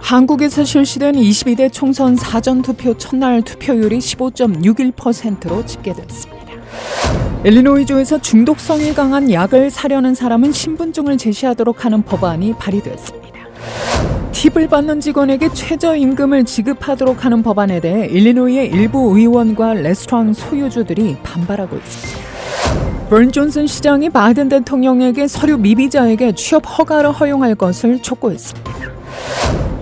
한국에서 실시된 22대 총선 사전투표 첫날 투표율이 15.61%로 집계됐습니다. 일리노이주에서 중독성이 강한 약을 사려는 사람은 신분증을 제시하도록 하는 법안이 발의됐습니다. 팁을 받는 직원에게 최저임금을 지급하도록 하는 법안에 대해 일리노이의 일부 의원과 레스토랑 소유주들이 반발하고 있습니다. 버니 존슨 시장이 바이든 대통령에게 서류 미비자에게 취업 허가를 허용할 것을 촉구했습니다.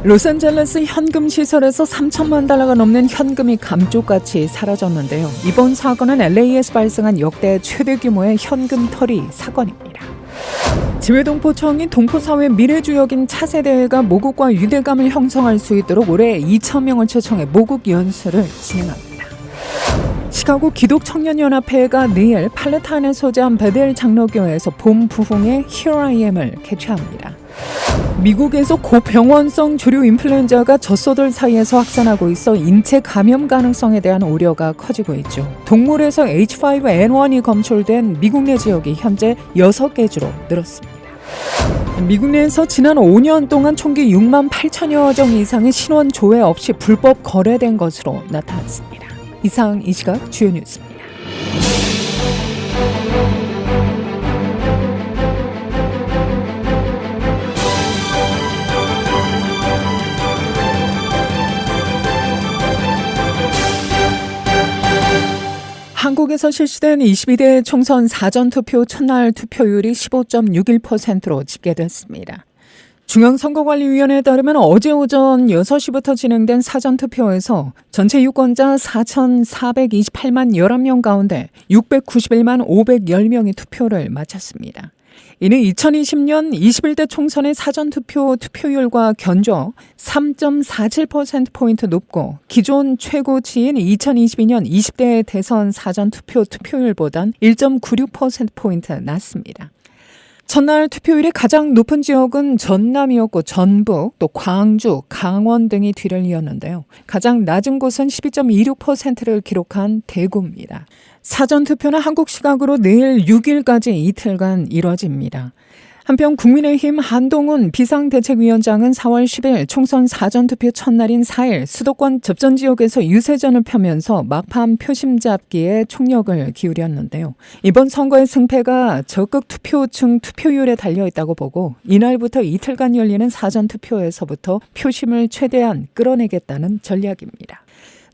로스앤젤레스 현금 시설에서 3천만 달러가 넘는 현금이 감쪽같이 사라졌는데요. 이번 사건은 LA에서 발생한 역대 최대 규모의 현금 털이 사건입니다. 지회동포청이 동포사회 미래주역인 차세대가 모국과 유대감을 형성할 수 있도록 올해 2,000명을 초청해 모국 연수를 진행합니다. 시카고 기독청년연합회가 내일 팔레타인에 소재한 베델 장로교회에서 봄 부흥의 Here I Am을 개최합니다. 미국에서 고병원성 조류 인플루엔자가 젖소들 사이에서 확산하고 있어 인체 감염 가능성에 대한 우려가 커지고 있죠. 동물에서 H5N1이 검출된 미국 내 지역이 현재 6개 주로 늘었습니다. 미국 내에서 지난 5년 동안 총기 6만 8천여 정 이상의 신원 조회 없이 불법 거래된 것으로 나타났습니다. 이상 이 시각 주요 뉴스입니다. 한국에서 실시된 22대 총선 사전투표 첫날 투표율이 15.61%로 집계됐습니다. 중앙선거관리위원회에 따르면 어제 오전 6시부터 진행된 사전투표에서 전체 유권자 4,428만 11명 가운데 691만 510명이 투표를 마쳤습니다. 이는 2020년 21대 총선의 사전투표 투표율과 견조 3.47%포인트 높고 기존 최고치인 2022년 20대 대선 사전투표 투표율보단 1.96%포인트 낮습니다. 첫날 투표율이 가장 높은 지역은 전남이었고 전북, 또 광주, 강원 등이 뒤를 이었는데요. 가장 낮은 곳은 12.26%를 기록한 대구입니다. 사전투표는 한국 시각으로 내일 6일까지 이틀간 이뤄집니다. 한편 국민의힘 한동훈 비상대책위원장은 4월 10일 총선 사전투표 첫날인 4일 수도권 접전 지역에서 유세전을 펴면서 막판 표심 잡기에 총력을 기울였는데요. 이번 선거의 승패가 적극 투표층 투표율에 달려있다고 보고 이날부터 이틀간 열리는 사전투표에서부터 표심을 최대한 끌어내겠다는 전략입니다.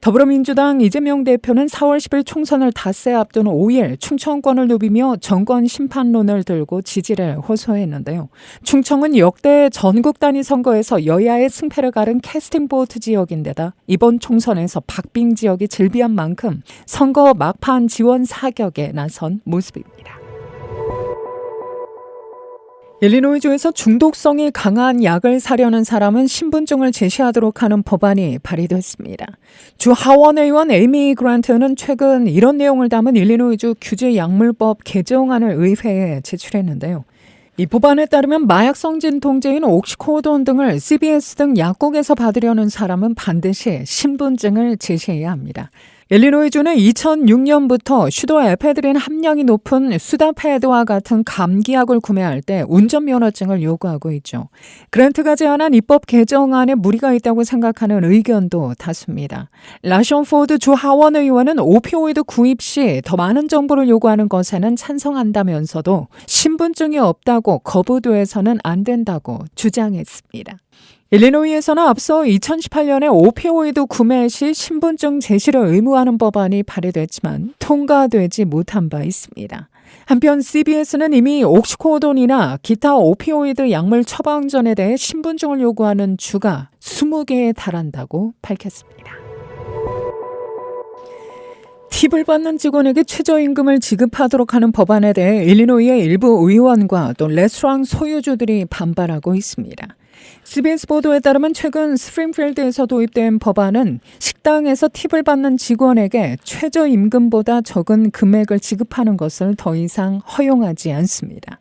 더불어민주당 이재명 대표는 4월 10일 총선을 닷새 앞둔 5일 충청권을 누비며 정권 심판론을 들고 지지를 호소했는데요. 충청은 역대 전국 단위 선거에서 여야의 승패를 가른 캐스팅보트 지역인데다 이번 총선에서 박빙 지역이 즐비한 만큼 선거 막판 지원 사격에 나선 모습입니다. 일리노이주에서 중독성이 강한 약을 사려는 사람은 신분증을 제시하도록 하는 법안이 발의됐습니다. 주 하원의원 에이미 그란트는 최근 이런 내용을 담은 일리노이주 규제약물법 개정안을 의회에 제출했는데요. 이 법안에 따르면 마약성 진통제인 옥시코돈 등을 CVS 등 약국에서 받으려는 사람은 반드시 신분증을 제시해야 합니다. 일리노이주는 2006년부터 슈도에페드린 함량이 높은 수다패드와 같은 감기약을 구매할 때 운전면허증을 요구하고 있죠. 그랜트가 제안한 입법 개정안에 무리가 있다고 생각하는 의견도 다수입니다. 라션 포드 주 하원 의원은 오피오이드 구입 시 더 많은 정보를 요구하는 것에는 찬성한다면서도 신분증이 없다고 거부돼서는 안 된다고 주장했습니다. 일리노이에서는 앞서 2018년에 오피오이드 구매 시 신분증 제시를 의무화하는 법안이 발의됐지만 통과되지 못한 바 있습니다. 한편 CBS는 이미 옥시코돈이나 기타 오피오이드 약물 처방전에 대해 신분증을 요구하는 주가 20개에 달한다고 밝혔습니다. 팁을 받는 직원에게 최저임금을 지급하도록 하는 법안에 대해 일리노이의 일부 의원과 또 레스토랑 소유주들이 반발하고 있습니다. CBS 보도에 따르면 최근 스프링필드에서 도입된 법안은 식당에서 팁을 받는 직원에게 최저임금보다 적은 금액을 지급하는 것을 더 이상 허용하지 않습니다.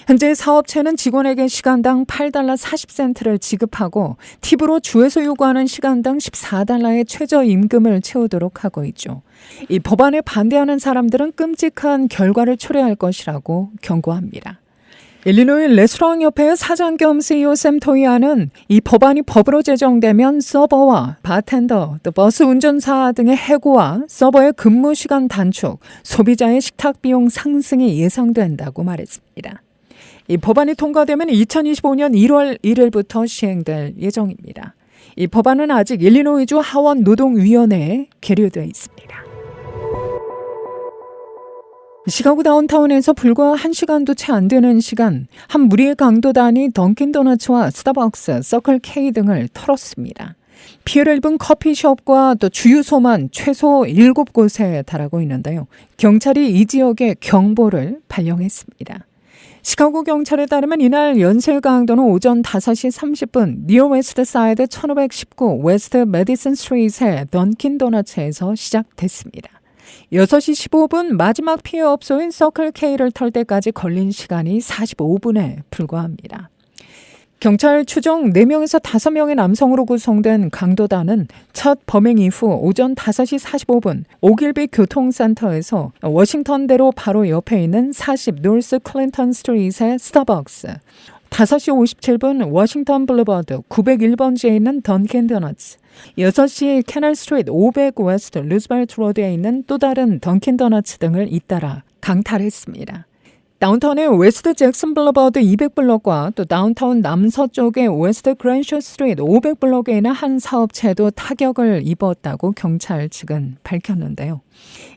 현재 사업체는 직원에게 시간당 $8 40센트를 지급하고 팁으로 주에서 요구하는 시간당 $14의 최저임금을 채우도록 하고 있죠. 이 법안에 반대하는 사람들은 끔찍한 결과를 초래할 것이라고 경고합니다. 일리노이 레스토랑 협회의 사장 겸 CEO 샘 토이아는 이 법안이 법으로 제정되면 서버와 바텐더, 또 버스 운전사 등의 해고와 서버의 근무 시간 단축, 소비자의 식탁 비용 상승이 예상된다고 말했습니다. 이 법안이 통과되면 2025년 1월 1일부터 시행될 예정입니다. 이 법안은 아직 일리노이주 하원 노동위원회에 계류되어 있습니다. 시카고 다운타운에서 불과 1시간도 채 안 되는 시간, 한 무리의 강도단이 던킨도너츠와 스타벅스, 서클K 등을 털었습니다. 피해를 입은 커피숍과 또 주유소만 최소 7곳에 달하고 있는데요. 경찰이 이 지역에 경보를 발령했습니다. 시카고 경찰에 따르면 이날 연쇄 강도는 오전 5시 30분 니어 웨스트 사이드 1519 웨스트 메디슨 스트리트의 던킨 도너츠에서 시작됐습니다. 6시 15분 마지막 피해 업소인 서클K를 털 때까지 걸린 시간이 45분에 불과합니다. 경찰 추정 4명에서 5명의 남성으로 구성된 강도단은 첫 범행 이후 오전 5시 45분 오길비 교통센터에서 워싱턴대로 바로 옆에 있는 40 노스 클린턴 스트리트의 스타벅스, 5시 57분 워싱턴 블루버드 901번지에 있는 던킨 도너츠, 6시 캐널 스트리트 500 웨스트 루즈벨트 로드에 있는 또 다른 던킨 도너츠 등을 잇따라 강탈했습니다. 다운타운의 웨스트 잭슨 블루버드 200블럭과 또 다운타운 남서쪽의 웨스트 그랜쇼 스트리트 500블럭에 있는 한 사업체도 타격을 입었다고 경찰 측은 밝혔는데요.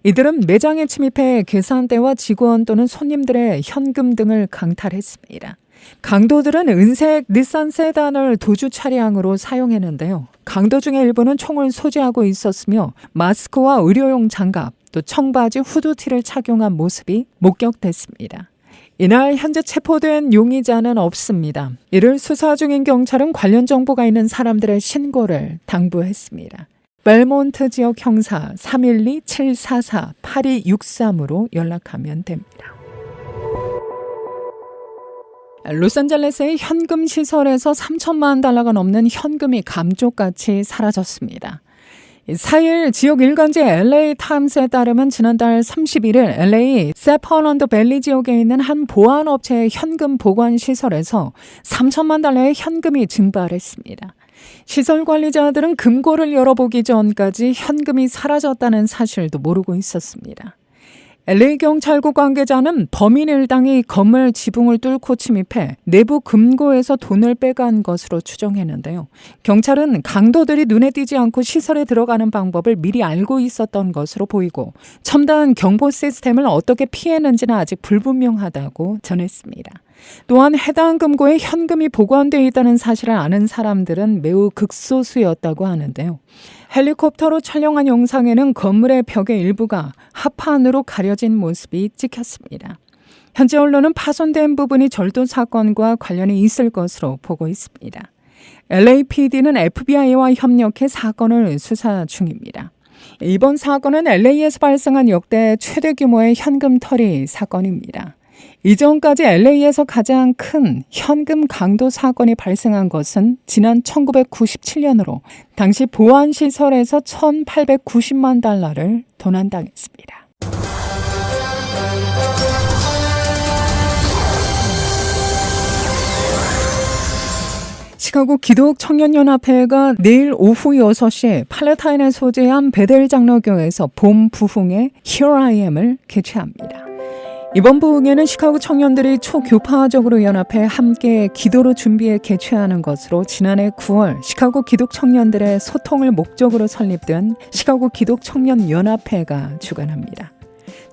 이들은 매장에 침입해 계산대와 직원 또는 손님들의 현금 등을 강탈했습니다. 강도들은 은색 닛산 세단을 도주 차량으로 사용했는데요. 강도 중에 일부는 총을 소지하고 있었으며 마스크와 의료용 장갑, 또 청바지, 후드티를 착용한 모습이 목격됐습니다. 이날 현재 체포된 용의자는 없습니다. 이를 수사 중인 경찰은 관련 정보가 있는 사람들의 신고를 당부했습니다. 벨몬트 지역 형사 312-744-8263으로 연락하면 됩니다. 로스앤젤레스의 현금 시설에서 3천만 달러가 넘는 현금이 감쪽같이 사라졌습니다. 4일 지역 일간지 LA 타임스에 따르면 지난달 31일 LA 세퍼런드 밸리 지역에 있는 한 보안업체의 현금 보관 시설에서 3천만 달러의 현금이 증발했습니다. 시설 관리자들은 금고를 열어보기 전까지 현금이 사라졌다는 사실도 모르고 있었습니다. LA 경찰국 관계자는 범인 일당이 건물 지붕을 뚫고 침입해 내부 금고에서 돈을 빼간 것으로 추정했는데요. 경찰은 강도들이 눈에 띄지 않고 시설에 들어가는 방법을 미리 알고 있었던 것으로 보이고 첨단 경보 시스템을 어떻게 피했는지는 아직 불분명하다고 전했습니다. 또한 해당 금고에 현금이 보관되어 있다는 사실을 아는 사람들은 매우 극소수였다고 하는데요. 헬리콥터로 촬영한 영상에는 건물의 벽의 일부가 합판으로 가려진 모습이 찍혔습니다. 현재 언론은 파손된 부분이 절도 사건과 관련이 있을 것으로 보고 있습니다. LAPD는 FBI와 협력해 사건을 수사 중입니다. 이번 사건은 LA에서 발생한 역대 최대 규모의 현금 털이 사건입니다. 이전까지 LA에서 가장 큰 현금 강도 사건이 발생한 것은 지난 1997년으로 당시 보안시설에서 1,890만 달러를 도난당했습니다. 시카고 기독청년연합회가 내일 오후 6시에 팔레타인에 소재한 베델 장로교에서 봄 부흥의 Here I Am을 개최합니다. 이번 부흥회는 시카고 청년들이 초교파적으로 연합해 함께 기도로 준비해 개최하는 것으로 지난해 9월 시카고 기독청년들의 소통을 목적으로 설립된 시카고 기독청년연합회가 주관합니다.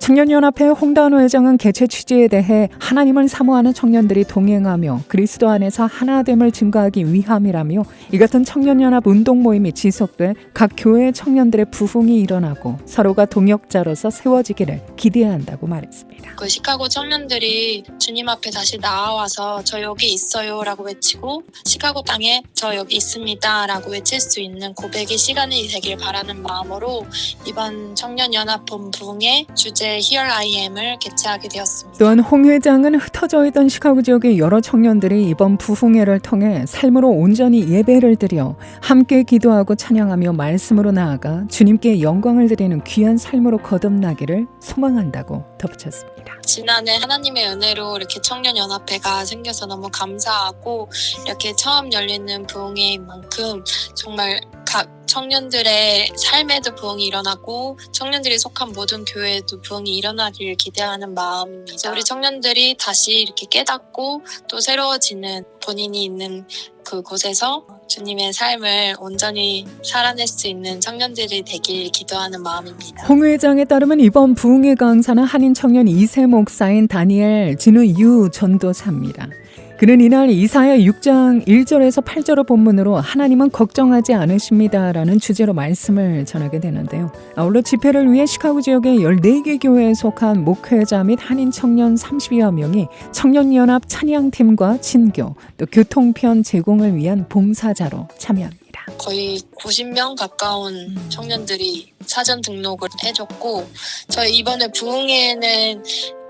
청년연합회 홍단호 회장은 개최 취지에 대해 하나님을 사모하는 청년들이 동행하며 그리스도 안에서 하나됨을 증거하기 위함이라며 이 같은 청년연합 운동 모임이 지속돼 각 교회 청년들의 부흥이 일어나고 서로가 동역자로서 세워지기를 기대한다고 말했습니다. 그 시카고 청년들이 주님 앞에 다시 나와서 저 여기 있어요 라고 외치고 시카고 땅에 저 여기 있습니다 라고 외칠 수 있는 고백의 시간이 되길 바라는 마음으로 이번 청년연합 봄 부흥의 주제 번째 Here I Am을 개최하게 되었습니다. 또한 홍 회장은 흩어져 있던 시카고 지역의 여러 청년들이 이번 부흥회를 통해 삶으로 온전히 예배를 드려 함께 기도하고 찬양하며 말씀으로 나아가 주님께 영광을 드리는 귀한 삶으로 거듭나기를 소망한다고 덧붙였습니다. 지난해 하나님의 은혜로 이렇게 청년연합회가 생겨서 너무 감사하고 이렇게 처음 열리는 부흥회인 만큼 정말 각 청년들의 삶에도 부흥이 일어나고 청년들이 속한 모든 교회에도 부흥이 일어나기를 기대하는 마음입니다. 우리 청년들이 다시 이렇게 깨닫고 또 새로워지는 본인이 있는 그곳에서 주님의 삶을 온전히 살아낼 수 있는 청년들이 되길 기도하는 마음입니다. 홍 회장에 따르면 이번 부흥회 강사는 한인 청년 2세 목사인 다니엘 진우 전도사입니다. 그는 이날 이사야 6장 1절에서 8절의 본문으로 하나님은 걱정하지 않으십니다라는 주제로 말씀을 전하게 되는데요. 아울러 집회를 위해 시카고 지역의 14개 교회에 속한 목회자 및 한인 청년 30여 명이 청년연합 찬양팀과 진교, 또 교통편 제공을 위한 봉사자로 참여합니다. 거의 90명 가까운 청년들이 사전 등록을 해줬고 저희 이번에 부흥회에는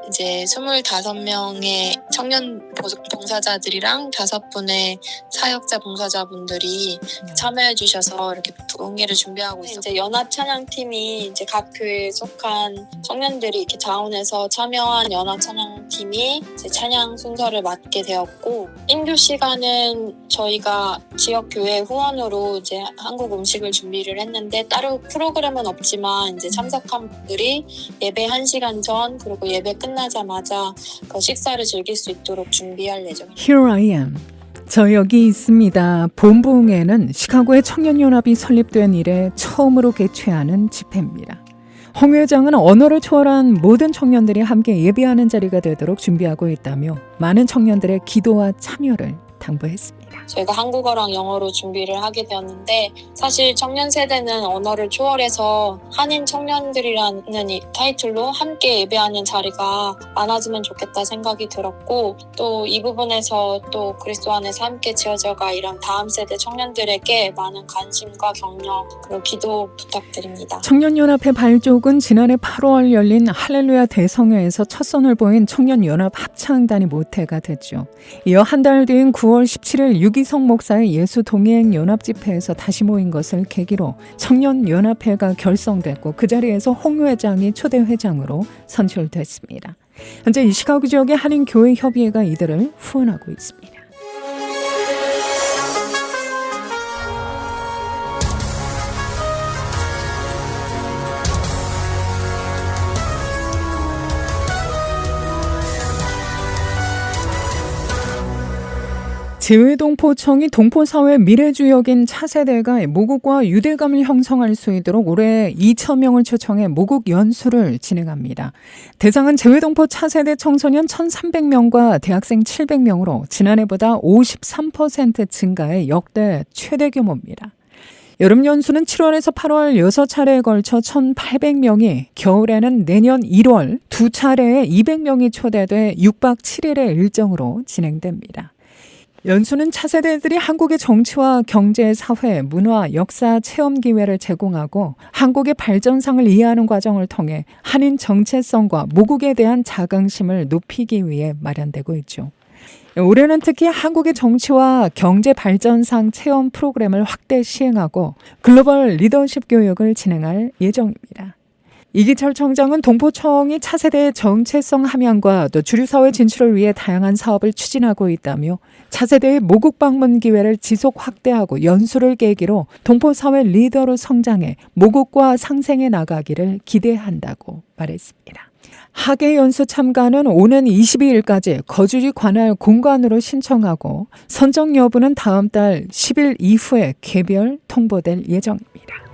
이제 25명의 청년 봉사자들이랑 5분의 사역자 봉사자분들이 참여해 주셔서 이렇게 부흥회를 준비하고 있어요. 이제 연합 찬양팀이 이제 각 교회에 속한 청년들이 이렇게 자원해서 참여한 연합 찬양팀이 이제 찬양 순서를 맡게 되었고 인교 시간은 저희가 지역 교회 후원으로 이제 한국 음식을 준비를 했는데 따로 프로그램은 없지만 이제 참석한 분들이 예배 1시간 전 그리고 예배 끝나자마자 그 식사를 즐길 수 있도록 준비할 예정입니다. Here I am. 저 여기 있습니다. 본부흥회는 시카고의 청년연합이 설립된 이래 처음으로 개최하는 집회입니다. 홍 회장은 언어를 초월한 모든 청년들이 함께 예배하는 자리가 되도록 준비하고 있다며 많은 청년들의 기도와 참여를 당부했습니다. 저희가 한국어랑 영어로 준비를 하게 되었는데 사실 청년 세대는 언어를 초월해서 한인 청년들이라는 이 타이틀로 함께 예배하는 자리가 많아지면 좋겠다 생각이 들었고 또 이 부분에서 또 그리스도 안에서 함께 지어져가 이런 다음 세대 청년들에게 많은 관심과 격려 그리고 기도 부탁드립니다. 청년연합회 발족은 지난해 8월 열린 할렐루야 대성회에서 첫 선을 보인 청년연합 합창단이 모태가 됐죠. 이어 한 달 뒤인 9월 17일 유기성 목사의 예수 동행 연합 집회에서 다시 모인 것을 계기로 청년연합회가 결성됐고 그 자리에서 홍 회장이 초대 회장으로 선출됐습니다. 현재 이 시카고 지역의 한인 교회 협의회가 이들을 후원하고 있습니다. 재외동포청이 동포사회 미래주역인 차세대가 모국과 유대감을 형성할 수 있도록 올해 2,000명을 초청해 모국 연수를 진행합니다. 대상은 재외동포 차세대 청소년 1,300명과 대학생 700명으로 지난해보다 53% 증가의 역대 최대 규모입니다. 여름 연수는 7월에서 8월 6차례에 걸쳐 1,800명이, 겨울에는 내년 1월 2차례에 200명이 초대돼 6박 7일의 일정으로 진행됩니다. 연수는 차세대들이 한국의 정치와 경제, 사회, 문화, 역사 체험 기회를 제공하고 한국의 발전상을 이해하는 과정을 통해 한인 정체성과 모국에 대한 자긍심을 높이기 위해 마련되고 있죠. 올해는 특히 한국의 정치와 경제 발전상 체험 프로그램을 확대 시행하고 글로벌 리더십 교육을 진행할 예정입니다. 이기철 청장은 동포청이 차세대의 정체성 함양과 또 주류사회 진출을 위해 다양한 사업을 추진하고 있다며 차세대의 모국 방문 기회를 지속 확대하고 연수를 계기로 동포사회 리더로 성장해 모국과 상생해 나가기를 기대한다고 말했습니다. 학예 연수 참가는 오는 22일까지 거주지 관할 공관으로 신청하고 선정 여부는 다음 달 10일 이후에 개별 통보될 예정입니다.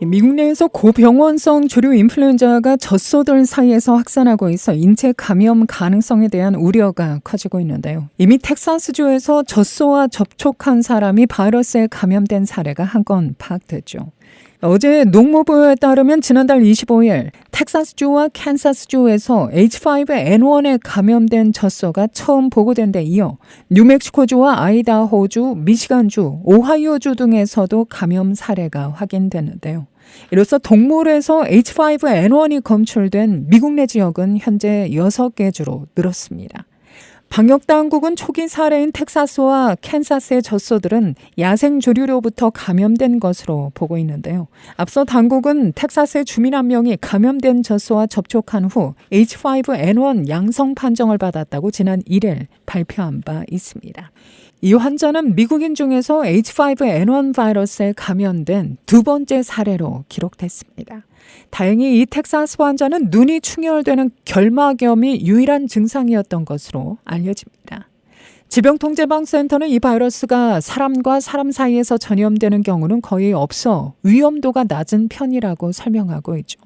미국 내에서 고병원성 주류 인플루엔자가 젖소들 사이에서 확산하고 있어 인체 감염 가능성에 대한 우려가 커지고 있는데요. 이미 텍사스주에서 젖소와 접촉한 사람이 바이러스에 감염된 사례가 한 건 파악됐죠. 어제 농무부에 따르면 지난달 25일 텍사스주와 캔사스주에서 H5N1에 감염된 젖소가 처음 보고된 데 이어 뉴멕시코주와 아이다호주, 미시간주, 오하이오주 등에서도 감염 사례가 확인됐는데요. 이로써 동물에서 H5N1이 검출된 미국 내 지역은 현재 6개 주로 늘었습니다. 방역당국은 초기 사례인 텍사스와 캔사스의 젖소들은 야생조류로부터 감염된 것으로 보고 있는데요. 앞서 당국은 텍사스의 주민 한 명이 감염된 젖소와 접촉한 후 H5N1 양성 판정을 받았다고 지난 1일 발표한 바 있습니다. 이 환자는 미국인 중에서 H5N1 바이러스에 감염된 두 번째 사례로 기록됐습니다. 다행히 이 텍사스 환자는 눈이 충혈되는 결막염이 유일한 증상이었던 것으로 알려집니다. 질병통제방센터는 이 바이러스가 사람과 사람 사이에서 전염되는 경우는 거의 없어 위험도가 낮은 편이라고 설명하고 있죠.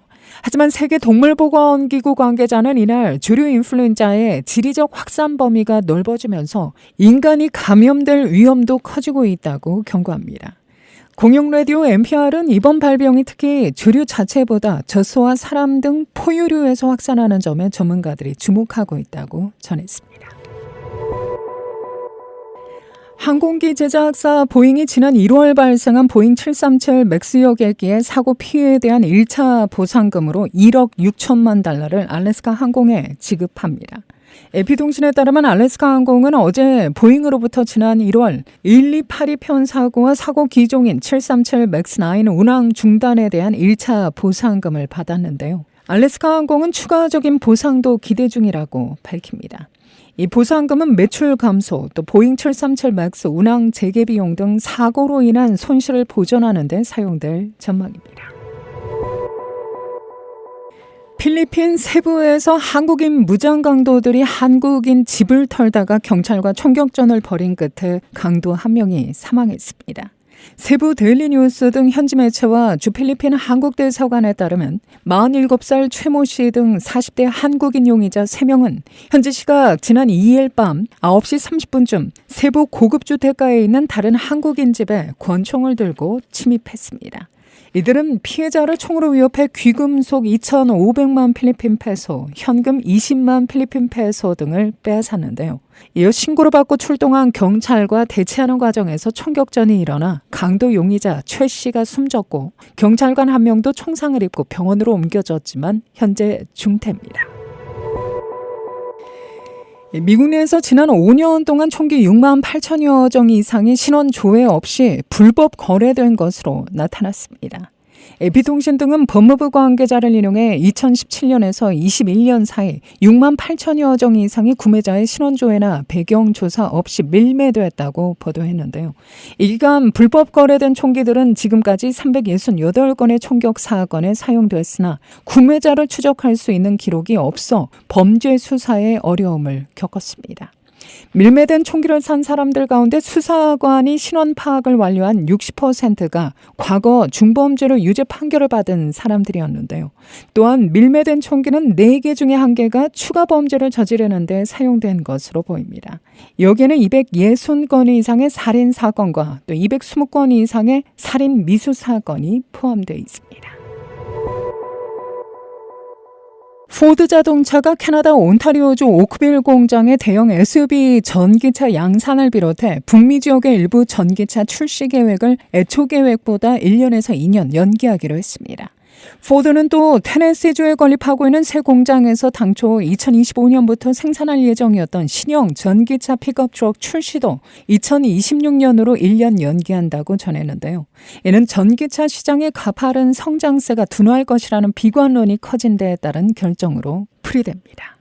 하지만 세계동물보건기구 관계자는 이날 조류 인플루엔자의 지리적 확산 범위가 넓어지면서 인간이 감염될 위험도 커지고 있다고 경고합니다. 공영 라디오 NPR은 이번 발병이 특히 조류 자체보다 젖소와 사람 등 포유류에서 확산하는 점에 전문가들이 주목하고 있다고 전했습니다. 항공기 제작사 보잉이 지난 1월 발생한 보잉 737 맥스 여객기의 사고 피해에 대한 1차 보상금으로 1억 6천만 달러를 알래스카 항공에 지급합니다. AP통신에 따르면 알래스카 항공은 어제 보잉으로부터 지난 1월 1282편 사고와 사고 기종인 737 맥스9 운항 중단에 대한 1차 보상금을 받았는데요. 알래스카 항공은 추가적인 보상도 기대 중이라고 밝힙니다. 이 보상금은 매출 감소, 또 보잉 737 맥스 운항 재개 비용 등 사고로 인한 손실을 보전하는 데 사용될 전망입니다. 필리핀 세부에서 한국인 무장 강도들이 한국인 집을 털다가 경찰과 총격전을 벌인 끝에 강도 한 명이 사망했습니다. 세부 데일리 뉴스 등 현지 매체와 주 필리핀 한국대사관에 따르면 47살 최모 씨 등 40대 한국인 용의자 3명은 현지 시각 지난 2일 밤 9시 30분쯤 세부 고급주택가에 있는 다른 한국인 집에 권총을 들고 침입했습니다. 이들은 피해자를 총으로 위협해 귀금속 2,500만 필리핀 페소, 현금 20만 필리핀 페소 등을 빼앗았는데요. 이어 신고를 받고 출동한 경찰과 대치하는 과정에서 총격전이 일어나 강도 용의자 최 씨가 숨졌고 경찰관 한 명도 총상을 입고 병원으로 옮겨졌지만 현재 중태입니다. 미국 내에서 지난 5년 동안 총기 6만 8천여 정 이상이 신원 조회 없이 불법 거래된 것으로 나타났습니다. AP통신 등은 법무부 관계자를 인용해 2017년에서 21년 사이 6만 8천여 정 이상의 구매자의 신원조회나 배경조사 없이 밀매됐다고 보도했는데요. 이 기간 불법 거래된 총기들은 지금까지 368건의 총격 사건에 사용됐으나 구매자를 추적할 수 있는 기록이 없어 범죄 수사에 어려움을 겪었습니다. 밀매된 총기를 산 사람들 가운데 수사관이 신원 파악을 완료한 60%가 과거 중범죄로 유죄 판결을 받은 사람들이었는데요. 또한 밀매된 총기는 4개 중에 1개가 추가 범죄를 저지르는 데 사용된 것으로 보입니다. 여기에는 260건 이상의 살인 사건과 또 220건 이상의 살인 미수 사건이 포함되어 있습니다. 포드 자동차가 캐나다 온타리오주 오크빌 공장의 대형 SUV 전기차 양산을 비롯해 북미 지역의 일부 전기차 출시 계획을 애초 계획보다 1년에서 2년 연기하기로 했습니다. 포드는 또 테네시주에 건립하고 있는 새 공장에서 당초 2025년부터 생산할 예정이었던 신형 전기차 픽업 트럭 출시도 2026년으로 1년 연기한다고 전했는데요. 이는 전기차 시장의 가파른 성장세가 둔화할 것이라는 비관론이 커진 데에 따른 결정으로 풀이됩니다.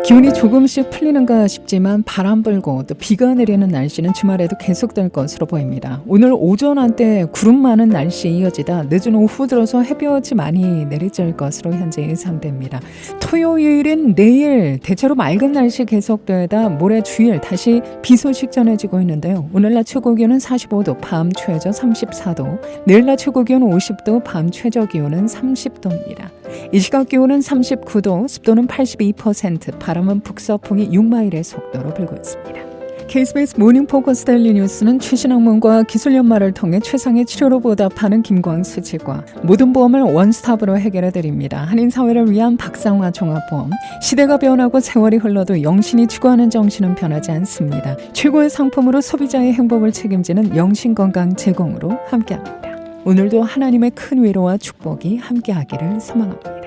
기온이 조금씩 풀리는가 싶지만 바람 불고 또 비가 내리는 날씨는 주말에도 계속될 것으로 보입니다. 오늘 오전 한때 구름 많은 날씨 이어지다 늦은 오후 들어서 햇볕이 많이 내리쬐을 것으로 현재 예상됩니다. 토요일인 내일 대체로 맑은 날씨 계속되다 모레 주일 다시 비 소식 전해지고 있는데요. 오늘 낮 최고 기온은 45도, 밤 최저 34도, 내일 낮 최고 기온 50도, 밤 최저 기온은 30도입니다. 이 시각 기온은 39도, 습도는 82%, 바람은 북서풍이 6마일의 속도로 불고 있습니다. KBS 모닝 포커스 데일리 뉴스는 최신 학문과 기술 연마를 통해 최상의 치료로 보답하는 김광수 측과 모든 보험을 원스톱으로 해결해드립니다. 한인사회를 위한 박상화 종합보험. 시대가 변하고 세월이 흘러도 영신이 추구하는 정신은 변하지 않습니다. 최고의 상품으로 소비자의 행복을 책임지는 영신건강 제공으로 함께합니다. 오늘도 하나님의 큰 위로와 축복이 함께하기를 소망합니다.